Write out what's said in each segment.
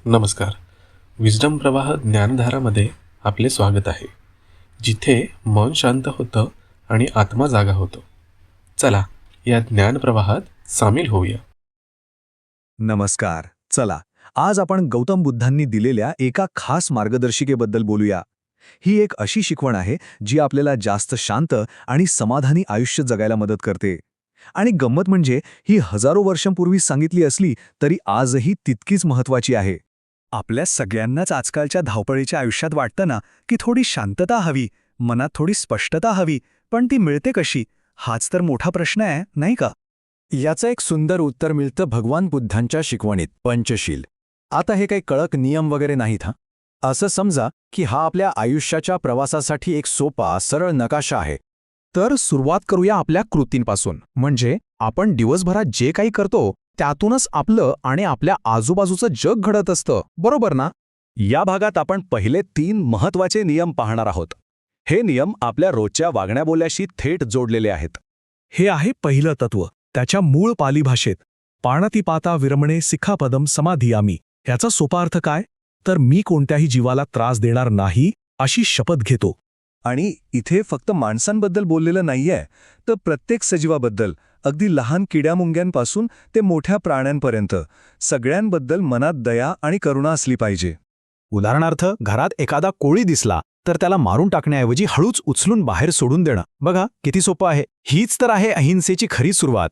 नमस्कार. विज्डम प्रवाह ज्ञानधारामध्ये आपले स्वागत आहे, जिथे मन शांत होतं आणि आत्मा जागा होतो. चला या ज्ञान प्रवाहात सामील होऊया. नमस्कार. चला, आज आपण गौतम बुद्धांनी दिलेल्या एका खास मार्गदर्शिकेबद्दल बोलूया. ही एक अशी शिकवण आहे जी आपल्याला जास्त शांत आणि समाधानी आयुष्य जगायला मदत करते. आणि गंमत म्हणजे ही हजारो वर्षांपूर्वी सांगितली असली तरी आजही तितकीच महत्त्वाची आहे. आपल्या सगळ्यांनाच आजकालच्या धावपळीच्या आयुष्यात वाटतं ना की थोडी शांतता हवी, मनात थोडी स्पष्टता हवी, पण ती मिळते कशी? हाच तर मोठा प्रश्न आहे, नाही का? याचं एक सुंदर उत्तर मिळतं भगवान बुद्धांच्या शिकवणीत, पंचशील. आता हे काही कडक नियम वगैरे नाहीत हा. असं समजा की हा आपल्या आयुष्याच्या प्रवासासाठी एक सोपा, सरळ नकाशा आहे. तर सुरुवात करूया आपल्या कृतींपासून. म्हणजे आपण दिवसभरात जे काही करतो त्यातूनच आपलं आणि आपल्या आजूबाजूचं जग घडत असतं, बरोबर ना? या भागात आपण पहिले 3 महत्त्वाचे नियम पाहणार आहोत. हे नियम आपल्या रोजच्या वागण्याबोल्याशी थेट जोडलेले आहेत. हे आहे पहिलं तत्व. त्याच्या मूळ पाली भाषेत पाणतिपाता विरमणे सिक्खापदम समाधियामी. याचा सोपा अर्थ काय? तर मी कोणत्याही जीवाला त्रास देणार नाही अशी शपथ घेतो. आणि इथे फक्त माणसांबद्दल बोललेलं नाहीये, तर प्रत्येक सजीवाबद्दल, अगदी लहान किड्यामुंग्यांपासून ते मोठ्या प्राण्यांपर्यंत सगळ्यांबद्दल मनात दया आणि करुणा असली पाहिजे. उदाहरणार्थ, घरात एखादा कोळी दिसला तर त्याला मारून टाकण्याऐवजी हळूच उचलून बाहेर सोडून देणं. बघा किती सोपं आहे. हीच तर आहे अहिंसेची खरी सुरुवात.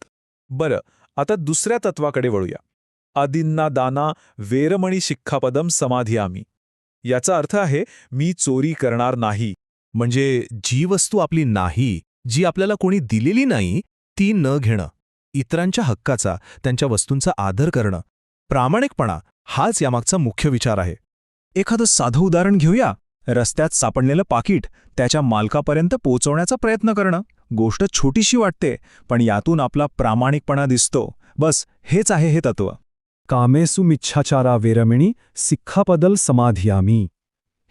बरं, आता दुसऱ्या तत्वाकडे वळूया. आदिन्ना दाना वेरमणी शिक्खापदम समाधियामी. याचा अर्थ आहे मी चोरी करणार नाही. म्हणजे जी वस्तू आपली नाही, जी आपल्याला कोणी दिलेली नाही, ती न घेणं. इतरांच्या हक्काचा, त्यांच्या वस्तूंचा आदर करणं. प्रामाणिकपणा हाच यामागचा मुख्य विचार आहे. एखादं साधं उदाहरण घेऊया. रस्त्यात सापडलेलं पाकीट त्याच्या मालकापर्यंत पोहोचवण्याचा प्रयत्न करणं. गोष्ट छोटीशी वाटते, पण यातून आपला प्रामाणिकपणा दिसतो. बस हेच आहे हे तत्व. कामेसु मिच्छाचारा वेरमिणी सिक्खापदल समाधियामी.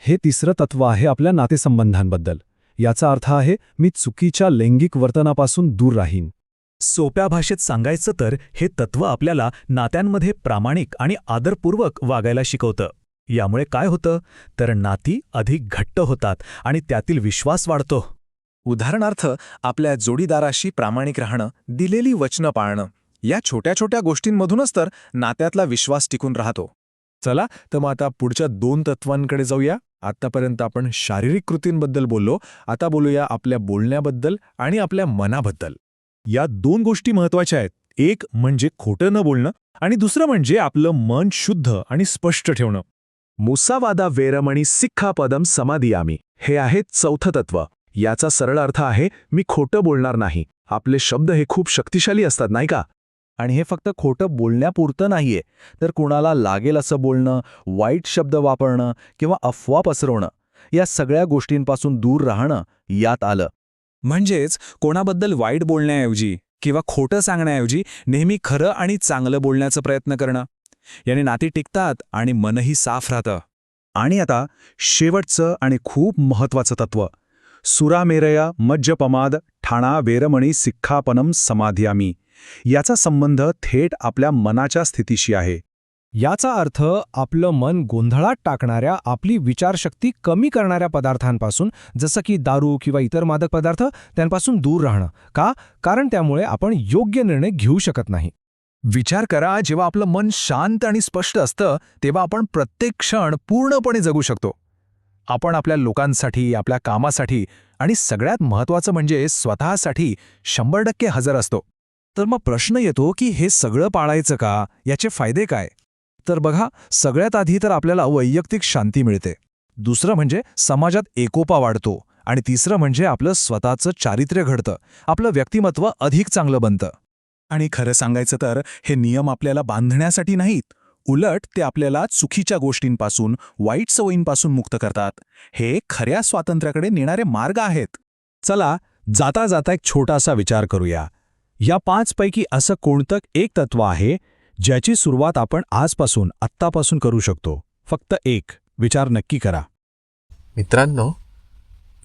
हे तिसरं तत्व आहे आपल्या नातेसंबंधांबद्दल. याचा अर्थ आहे मी चुकीच्या लैंगिक वर्तनापासून दूर राहीन. सोप्या भाषेत सांगायचं तर हे तत्व आपल्याला नात्यांमध्ये प्रामाणिक आणि आदरपूर्वक वागायला शिकवतं. यामुळे काय होतं तर नाती अधिक घट्ट होतात आणि त्यातील विश्वास वाढतो. उदाहरणार्थ, आपल्या जोडीदाराशी प्रामाणिक राहणं, दिलेली वचनं पाळणं, या छोट्या छोट्या गोष्टींमधूनच तर नात्यातला विश्वास टिकून राहतो. चला तर मग आता पुढच्या 2 तत्वांकडे जाऊया. आतापर्यंत आपण शारीरिक कृतींबद्दल बोललो, आता बोलूया आपल्या बोलण्याबद्दल आणि आपल्या मनाबद्दल. या 2 गोष्टी महत्त्वाच्या आहेत. एक म्हणजे खोटं न बोलणं आणि दुसरं म्हणजे आपलं मन शुद्ध आणि स्पष्ट ठेवणं. मुसावादा वेरमणी सिक्खापदम समाधियामी हे आहे चौथं तत्व. याचा सरळ अर्थ आहे मी खोटं बोलणार नाही. आपले शब्द हे खूप शक्तिशाली असतात, नाही का? आणि हे फक्त खोटं बोलण्यापुरतं नाहीये, तर कुणाला लागेल असं बोलणं, वाईट शब्द वापरणं किंवा अफवा पसरवणं, या सगळ्या गोष्टींपासून दूर राहणं यात आलं. म्हणजेच कोणाबद्दल वाईट बोलण्याऐवजी किंवा खोटं सांगण्याऐवजी नेहमी खरं आणि चांगलं बोलण्याचा प्रयत्न करणं. याने नाती टिकतात आणि मनही साफ राहतं. आणि आता शेवटचं आणि खूप महत्त्वाचं तत्व, सुरामेरया मज्जपमाद ठाणा वेरमणी सिक्खापनम समाधियामी. याचा संबंध थेट आपल्या मनाच्या स्थितीशी आहे. याचा अर्थ आपलं मन गोंधळात टाकणाऱ्या, आपली विचारशक्ती कमी करणाऱ्या पदार्थांपासून, जसं की दारू किंवा इतर मादक पदार्थ, त्यांपासून दूर राहणं. का? कारण त्यामुळे आपण योग्य निर्णय घेऊ शकत नाही. विचार करा, जेव्हा आपलं मन शांत आणि स्पष्ट असतं तेव्हा आपण प्रत्येक क्षण पूर्णपणे जगू शकतो. आपण आपल्या लोकांसाठी, आपल्या कामासाठी आणि सगळ्यात महत्त्वाचं म्हणजे स्वतःसाठी 100% हजर असतो. तर मग प्रश्न येतो की हे सगळं पाळायचं का? याचे फायदे काय? तर बघा, सगळ्यात आधी तर आपल्याला वैयक्तिक शांती मिळते. दुसरं म्हणजे समाजात एकोपा वाढतो. आणि तिसरं म्हणजे आपलं स्वतःचं चारित्र्य घडतं. आपलं व्यक्तिमत्व अधिक चांगलं बनतं. आणि खरं सांगायचं तर हे नियम आपल्याला बांधण्यासाठी नाहीत, उलट ते आपल्याला चुकीच्या गोष्टींपासून, वाईट सवयींपासून मुक्त करतात. हे खऱ्या स्वातंत्र्याकडे नेणारे मार्ग आहेत. चला, जाता जाता एक छोटासा विचार करूया. या 5 पैकी असं कोणतं एक तत्व आहे ज्याची सुरुवात आपण आजपासून, आत्तापासून करू शकतो? फक्त एक. विचार नक्की करा. मित्रांनो,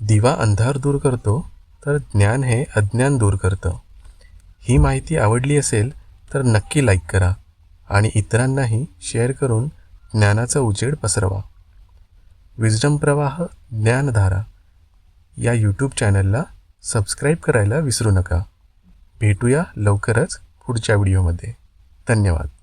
दिवा अंधार दूर करतो, तर ज्ञान हे अज्ञान दूर करतं. ही माहिती आवडली असेल तर नक्की लाईक करा आणि इतरांनाही शेअर करून ज्ञानाचा उजेड पसरवा. विज्डम प्रवाह ज्ञानधारा या यूट्यूब चॅनलला सबस्क्राईब करायला विसरू नका. भेटूया लवकरच पुढच्या व्हिडिओमध्ये. धन्यवाद.